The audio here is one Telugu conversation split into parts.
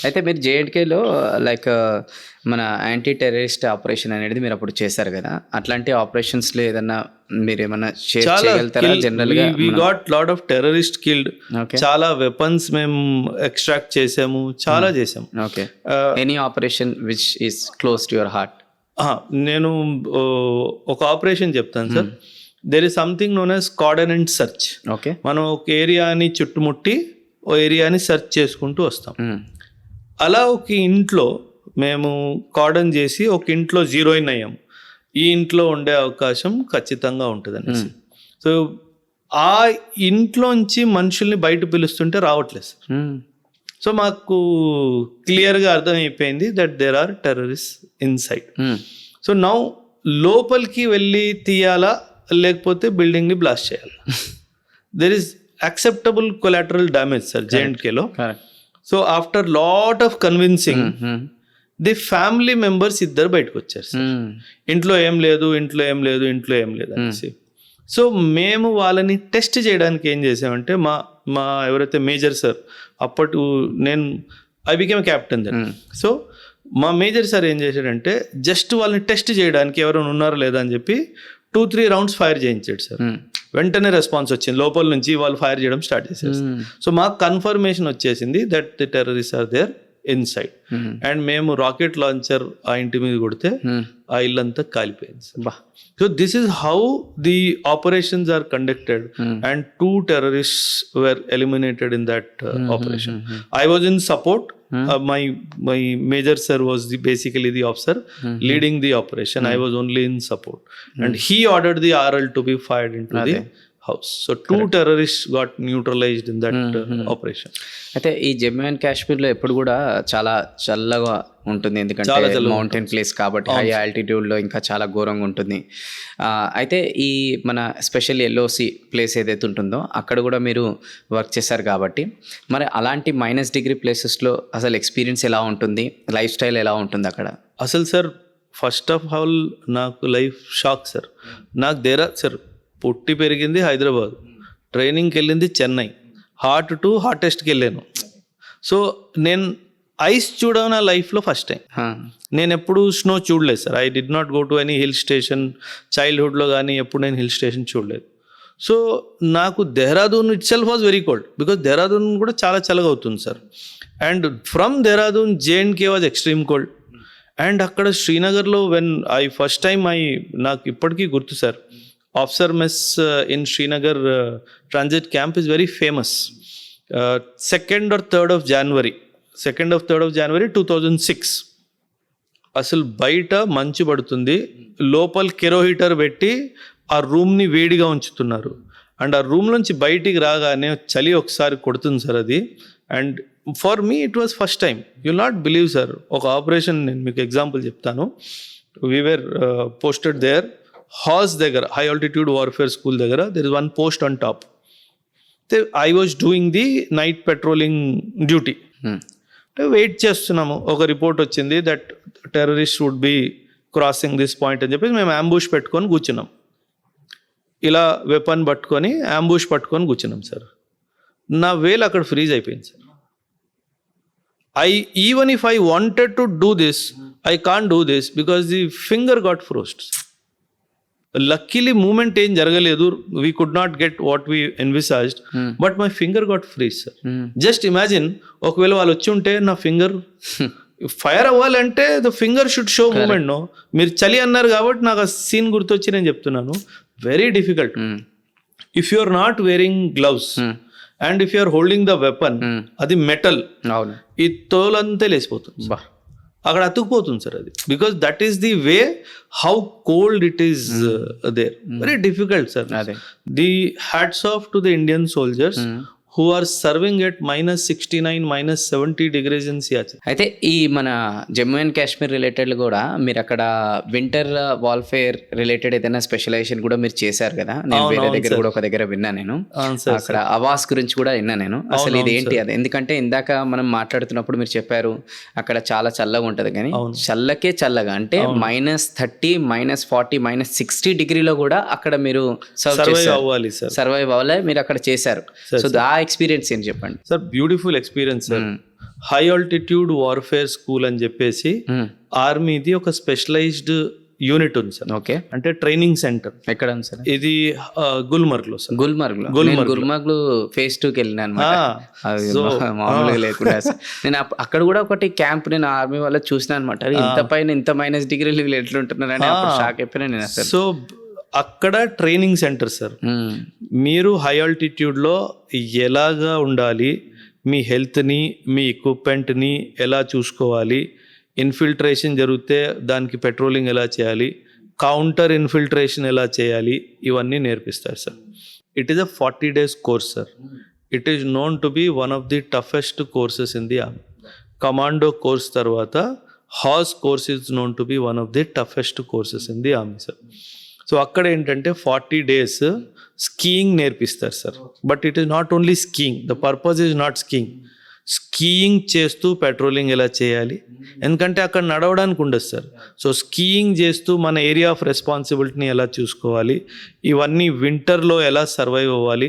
అయితే మీరు జేఎండ్కేలో లైక్ మన యాంటీ టెర్రరిస్ట్ ఆపరేషన్ అనేది మీరు అప్పుడు చేశారు కదా, అట్లాంటి ఆపరేషన్స్లో ఏదన్నా మీరు ఏమన్నా షేర్ చేయగలుగుతారా? జనరల్గా we got lot of terrorist killed, చాలా వెపన్స్ మేము ఎక్స్ట్రాక్ట్ చేసాము, చాలా చేసాము. Okay, any operation which is close to your heart? నేను ఒక ఆపరేషన్ చెప్తాను sir. There is something known as cordon search. Okay, మనం ఒక ఏరియాని చుట్టుముట్టి ఓ ఏరియాని సెర్చ్ చేసుకుంటూ వస్తాం. అలా ఒక ఇంట్లో మేము కార్డన్ చేసి ఒక ఇంట్లో జీరోయిన్ అయ్యాం. ఈ ఇంట్లో ఉండే అవకాశం ఖచ్చితంగా ఉంటుంది అనేసి. సో ఆ ఇంట్లోంచి మనుషుల్ని బయట పిలుస్తుంటే రావట్లేదు సార్. సో మాకు క్లియర్గా అర్థమైపోయింది that there are terrorist inside. So now లోపలికి వెళ్ళి తీయాలా లేకపోతే బిల్డింగ్ని బ్లాస్ట్ చేయాలా? There is acceptable collateral damage sir J&Kలో. So after lot of convincing the family members ఇద్దరు బయటకు వచ్చారు సార్. ఇంట్లో ఏం లేదు అనేసి. సో మేము వాళ్ళని టెస్ట్ చేయడానికి ఏం చేసామంటే మా ఎవరైతే మేజర్ సార్, అప్పటి నేను I became captain then. So మా మేజర్ సార్ ఏం చేశాడంటే జస్ట్ వాళ్ళని టెస్ట్ చేయడానికి ఎవరైనా ఉన్నారా లేదా అని చెప్పి 2-3 rounds ఫైర్ చేయించాడు సార్. వెంటనే రెస్పాన్స్ వచ్చింది, లోపల నుంచి వాళ్ళు ఫైర్ చేయడం స్టార్ట్ చేశారు. సో మాకు కన్ఫర్మేషన్ వచ్చేసింది that the terrorist are there inside. And మేము రాకెట్ లాంచర్ ఆ ఇంటి మీద కొడితే ఆ ఇల్లంతా కాలిపోయింది sir. So this is how the operations are conducted and 2 terrorists were eliminated in that operation. I was in support. My major sir was basically the officer leading the operation. I was only in support. And he ordered the RL to be fired into the house. So 2 terrorists got neutralized in that operation. అయితే ఈ జమ్మూ అండ్ కాశ్మీర్లో ఎప్పుడు కూడా చాలా చల్లగా ఉంటుంది, ఎందుకంటే మౌంటైన్ ప్లేస్ కాబట్టి హై ఆల్టిట్యూడ్లో ఇంకా చాలా ఘోరంగా ఉంటుంది. అయితే ఈ మన స్పెషల్ ఎల్ఓసి ప్లేస్ ఏదైతే ఉంటుందో అక్కడ కూడా మీరు వర్క్ చేశారు కాబట్టి మరి అలాంటి -degree ప్లేసెస్లో అసలు ఎక్స్పీరియన్స్ ఎలా ఉంటుంది, లైఫ్ స్టైల్ ఎలా ఉంటుంది అక్కడ? అసలు సార్ ఫస్ట్ ఆఫ్ ఆల్ నాకు లైఫ్ షాక్ సార్. నాకు సార్ పుట్టి పెరిగింది హైదరాబాద్, ట్రైనింగ్కి వెళ్ళింది చెన్నై, హాటెస్ట్కి వెళ్ళాను. సో నేను ఐస్ చూడడం నా లైఫ్లో ఫస్ట్ టైం. నేను ఎప్పుడు స్నో చూడలేదు sir. I did not go to any hill station. చైల్డ్హుడ్లో కానీ ఎప్పుడు నేను హిల్ స్టేషన్ చూడలేదు. సో నాకు Dehradun itself was very cold, because Dehradun కూడా చాలా చల్లగా అవుతుంది sir. And from Dehradun J&K was extreme cold. And అక్కడ శ్రీనగర్లో ఫస్ట్ టైం నాకు ఇప్పటికీ గుర్తు sir, officer mess in Srinagar transit camp is very famous. 2nd or 3rd of January 2006 అసలు బయట మంచు పడుతుంది, లోపల కెరో హీటర్ పెట్టి ఆ రూమ్ని వేడిగా ఉంచుతున్నారు. అండ్ ఆ రూమ్ నుంచి బయటికి రాగానే చలి ఒకసారి కొడుతుంది సార్ అది. And for me it was first time. You not believe sir, ఒక ఆపరేషన్ నేను మీకు ఎగ్జాంపుల్ చెప్తాను. వీ వేర్ పోస్టెడ్ దేర్ హాస్ దగ్గర, హై ఆల్టిట్యూడ్ వార్ఫేర్ స్కూల్ దగ్గర there is 1 post on top. I was doing the night patrolling duty. Wait చేస్తున్నాము, ఒక రిపోర్ట్ వచ్చింది that terrorist would be crossing this point అని చెప్పేసి మేము అంబుష్ పెట్టుకొని కూర్చున్నాం. ఇలా వెపన్ పట్టుకొని అంబుష్ పట్టుకొని కూర్చున్నాం సార్. నా వేలు అక్కడ ఫ్రీజ్ అయిపోయింది sir. Even if I wanted to do this, I can't do this because the finger got frost. Luckily movement ఏం జరగలేదు, we could not get what we envisaged, but my finger got freeze sir. Just imagine, ఒకవేళ వాళ్ళు వచ్చి ఉంటే నా ఫింగర్ ఫైర్ అవ్వాలంటే the finger should show movement. No, మీరు చలి అన్నారు కాబట్టి నాకు ఆ సీన్ గుర్తొచ్చి నేను చెప్తున్నాను. Very difficult. If you are not wearing gloves and if you are holding the weapon, అది మెటల్, ఈ తోలంతా లేసిపోతుంది, అక్కడ అతుక్కుపోతుంది సార్ అది. Because that is the way how cold it is there. Very difficult sir. The hats off to the Indian soldiers who are serving at -69, -70 degrees in Siachen. అయితే ఈ మన జమ్మూ అండ్ కాశ్మీర్ రిలేటెడ్ కూడా మీరు అక్కడ వింటర్ వార్ఫేర్ రిలేటెడ్ ఏదైనా స్పెషలైజేషన్ కూడా మీరు చేశారు కదా? నేను వేరే దగ్గర కూడా ఒక దగ్గర విన్నా, నేను అక్కడ అవాస్ గురించి కూడా విన్నా నేను. అసలు ఇది ఏంటి అది? ఎందుకంటే ఇందాక మనం మాట్లాడుతున్నప్పుడు మీరు చెప్పారు అక్కడ చాలా చల్లగా ఉంటది, కానీ చల్లకే చల్లగా అంటే -30, -40, -60 డిగ్రీలో కూడా అక్కడ మీరు సర్వైవ్ అవ్వాలి, మీరు అక్కడ చేశారు. సో ఎక్స్పీరియన్స్ ఏంటి చెప్పండి. Sir beautiful experience sir. High altitude warfare school అని చెప్పేసి ఆర్మీది ఒక స్పెషలైజ్డ్ యూనిట్ ఉంది సార్. ఓకే, అంటే ట్రైనింగ్ సెంటర్. ఎక్కడ ఉంది సార్? ఇది గుల్మర్గ్ లో సార్. గుల్మర్గ్ లో phase 2కి వెళ్ళినాను మామూలుగా లేకుండా. నేను అక్కడ కూడా ఒకటి క్యాంప్ నేను ఆర్మీ వల్ల చూసిన అనమాట. ఇంత పైన ఇంత మైనస్ డిగ్రీలు వీళ్ళు ఎట్లుంటున్నారని షాక్ అయిపోయినా నేను అసలు. సో అక్కడ ట్రైనింగ్ సెంటర్ సార్. మీరు హై ఆల్టిట్యూడ్ లో ఎలాగా ఉండాలి, మీ హెల్త్ని మీ ఎక్విప్మెంట్ని ఎలా చూసుకోవాలి, ఇన్ఫిల్ట్రేషన్ జరిగితే దానికి పెట్రోలింగ్ ఎలా చేయాలి, కౌంటర్ ఇన్ఫిల్ట్రేషన్ ఎలా చేయాలి, ఇవన్నీ నేర్పిస్తారు sir. It is a 40 days course sir. It is known to be one of the toughest courses in the army. Commando course తర్వాత horse course is known to be one of the toughest courses in the army sir. So అక్కడ ఏంటంటే 40 days స్కీయింగ్ నేర్పిస్తారు sir. But it is not only skiing, the purpose is not skiing. Skiing చేస్తూ పెట్రోలింగ్ ఎలా చేయాలి, ఎందుకంటే అక్కడ నడవడానికి ఉండదు సార్. సో స్కీయింగ్ చేస్తూ మన ఏరియా ఆఫ్ రెస్పాన్సిబిలిటీని ఎలా చూసుకోవాలి, ఇవన్నీ వింటర్లో ఎలా సర్వైవ్ అవ్వాలి,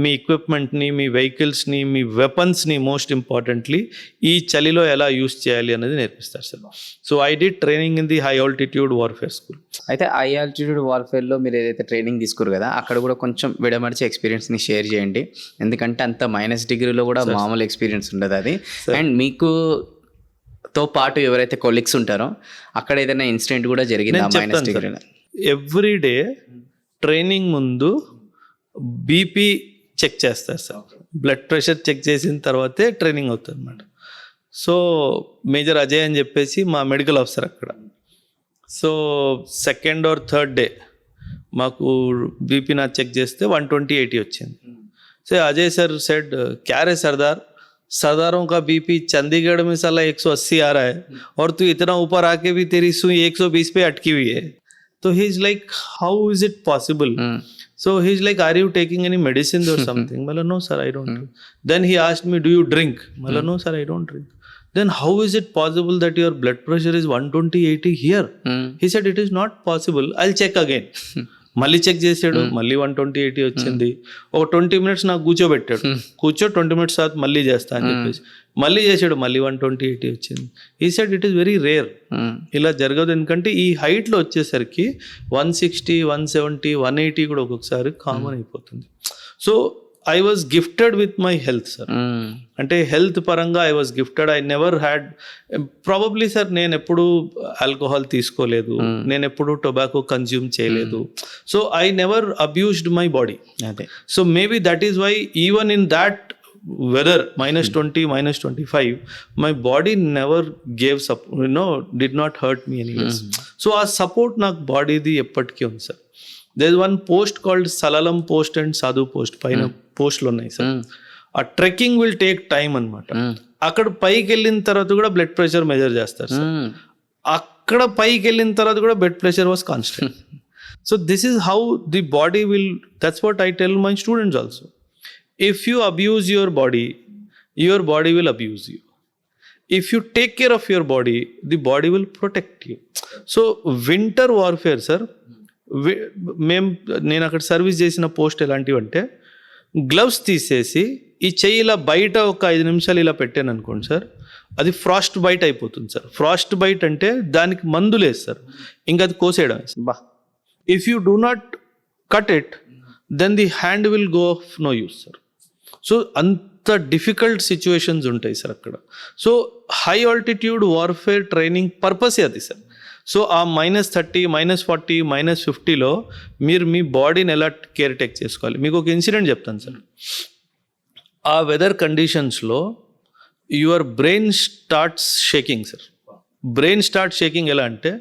మీ ఎక్విప్మెంట్ని మీ వెహికల్స్ని మీ వెపన్స్ని మోస్ట్ ఇంపార్టెంట్లీ ఈ చలిలో ఎలా యూస్ చేయాలి అనేది నేర్పిస్తారు sir. So I did training in the high altitude warfare school. అయితే హై ఆల్టిట్యూడ్ వార్ఫేర్లో మీరు ఏదైతే ట్రైనింగ్ తీసుకురు కదా, అక్కడ కూడా కొంచెం విడమర్చి ఎక్స్పీరియన్స్ని షేర్ చేయండి. ఎందుకంటే అంత మైనస్ డిగ్రీలో కూడా మామూలు ఎక్స్పీరియన్స్ ఉండదు అది. అండ్ మీకు తో పాటు ఎవరైతే కొలీగ్స్ ఉంటారో అక్కడ ఏదైనా ఇన్సిడెంట్ కూడా జరిగింది మైనస్ డిగ్రీలో? ఎవ్రీ డే ట్రైనింగ్ ముందు బీపీ చెక్ చేస్తారు సార్. బ్లడ్ ప్రెషర్ చెక్ చేసిన తర్వాతే ట్రైనింగ్ అవుతుంది అనమాట. సో మేజర్ అజయ్ అని చెప్పేసి మా మెడికల్ ఆఫీసర్ అక్కడ. So 2nd or 3rd day మాకు బీపీ నా చెక్ చేస్తే 120/80 వచ్చింది. సో అజయ్ సార్ సెడ్ क्या रे सरदार, सरदारों का बीपी चंडीगढ़ में साला 180 आ रहा है और तू इतना ऊपर आके भी तेरी सुई 120 पे अटकी हुई है. तो he is like how is it possible? So he is like, are you taking any medicines or something? Mala, no sir, I don't. Then he asked me, do you drink? Mala, no sir, I don't drink. Then how is it possible that your blood pressure is 120/80 here? He said, it is not possible. I'll check again. మళ్ళీ చెక్ చేసాడు, మళ్ళీ 120/80 వచ్చింది. ఒక 20 minutes నాకు కూర్చోబెట్టాడు. కూర్చో 20 minutes తర్వాత మళ్ళీ చేస్తా అని చెప్పేసి మళ్ళీ చేసాడు, మళ్ళీ 120/80 వచ్చింది. ఈ said it is very rare, ఇలా జరగదు. ఎందుకంటే ఈ హైట్లో వచ్చేసరికి 160, 170, 180 కూడా ఒక్కొక్కసారి కామన్ అయిపోతుంది. So I was gifted with my health sir. అంటే హెల్త్ పరంగా I was gifted. I never had probably sir, నేను ఎప్పుడు ఆల్కహాల్ తీసుకోలేదు, నేను ఎప్పుడు టొబాకో కన్జ్యూమ్ చేయలేదు. So I never abused my body. So maybe that is why even in that weather -20, -25, my body never gave support, did not hurt me anyways. So ఆ సపోర్ట్ నాకు బాడీది ఎప్పటికీ ఉంది sir. there is one post called Salalam post and Sadhu post, పైన పోస్టులు ఉన్నాయి సార్. ఆ ట్రెక్కింగ్ విల్ టేక్ టైమ్ అనమాట. అక్కడ పైకి వెళ్ళిన తర్వాత కూడా బ్లడ్ ప్రెషర్ మెజర్ చేస్తారు సార్. అక్కడ పైకి వెళ్ళిన తర్వాత కూడా blood pressure was constant. So this is how the body will, that's what I tell my students also. If you abuse your body will abuse you. If you take care of your body, the body will protect you. So winter warfare sir, నేను అక్కడ సర్వీస్ చేసిన పోస్ట్ ఎలాంటివి అంటే, గ్లవ్స్ తీసేసి ఈ చెయ్యి ఇలా బయట ఒక 5 నిమిషాలు ఇలా పెట్టాను అనుకోండి సార్, అది ఫ్రాస్ట్ బైట్ అయిపోతుంది సార్. ఫ్రాస్ట్ బైట్ అంటే దానికి మందు లేదు సార్, ఇంకా అది కోసేయడం. If you do not cut it, then the hand will go off no use sir. So అంత డిఫికల్ట్ సిచ్యువేషన్స్ ఉంటాయి సార్ అక్కడ. So high altitude warfare training పర్పసే అది సార్. సో ఆ -30, -40, -50లో మీరు మీ బాడీని ఎలా కేర్ టేక్ చేసుకోవాలి. మీకు ఒక ఇన్సిడెంట్ చెప్తాను సార్. ఆ వెదర్ కండిషన్స్లో your brain starts shaking sir. Brain start shaking ఎలా అంటే,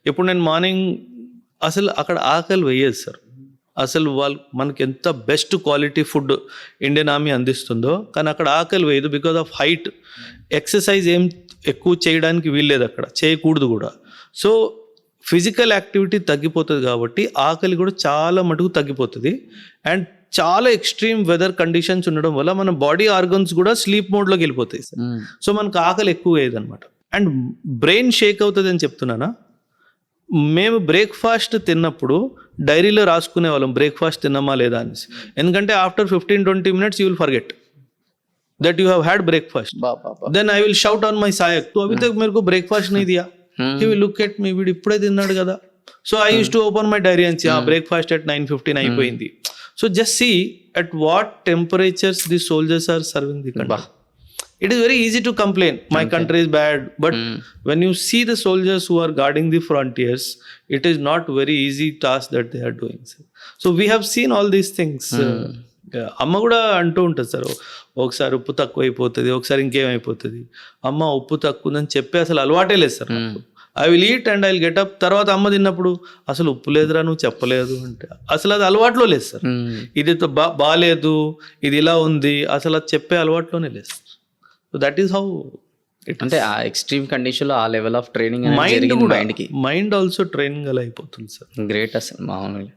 ఇప్పుడు నేను మార్నింగ్ అసలు అక్కడ ఆకలి వేయదు సార్. అసలు మనకి ఎంత best quality food Indian army అందిస్తుందో, కానీ అక్కడ ఆకలి వేయదు. బికాజ్ ఆఫ్ హైట్, ఎక్సర్సైజ్ ఏం ఎక్కువ చేయడానికి వీల్లేదు అక్కడ, చేయకూడదు కూడా. సో ఫిజికల్ యాక్టివిటీ తగ్గిపోతుంది కాబట్టి ఆకలి కూడా చాలా మటుకు తగ్గిపోతుంది. అండ్ చాలా ఎక్స్ట్రీమ్ వెదర్ కండిషన్స్ ఉండడం వల్ల మన బాడీ ఆర్గన్స్ కూడా స్లీప్ మోడ్లోకి వెళ్ళిపోతాయి సార్. సో మనకు ఆకలి ఎక్కువ వేయదు అనమాట. అండ్ బ్రెయిన్ షేక్ అవుతుంది అని చెప్తున్నానా. మేము బ్రేక్ఫాస్ట్ తిన్నప్పుడు డైరీలో రాసుకునే వాళ్ళం బ్రేక్ఫాస్ట్ తిన్నామా లేదా అనేసి. ఎందుకంటే after 15-20 minutes you will forget. that you have had breakfast. Then I will shout on my sayak, "तो अभी तक मेरे को breakfast नहीं दिया." He will look at me, వీడు ఇప్పుడే తిన్నాడు కదా. So I used to open my diary and say, breakfast at 9:15 అయిపోయింది. So just see at what temperatures the soldiers are serving the country. It is very easy to complain, my country is bad, but when you see the soldiers who are guarding the frontiers, it is not very easy task that they are doing. So we have seen all these things. అమ్మ కూడా అంటూ ఉంటుంది సార్, ఒకసారి ఉప్పు తక్కువ అయిపోతుంది, ఒకసారి ఇంకేమైపోతుంది. అమ్మ ఉప్పు తక్కువ ఉందని చెప్పి అసలు అలవాటే లేదు sir. I will eat and I will get up. తర్వాత అమ్మ తిన్నప్పుడు అసలు ఉప్పు లేదురా నువ్వు చెప్పలేదు అంటే అసలు అది అలవాట్లో లేదు సార్. ఇది బాగాలేదు, ఇది ఇలా ఉంది, అసలు అది చెప్పే అలవాట్లోనే లేదు. So that is how it. అంటే ఆ ఎక్స్ట్రీమ్ కండిషన్ లో ఆ level of training mind also training అలా అయిపోతుంది సార్. గ్రేట్ అసలు మామూలుగా.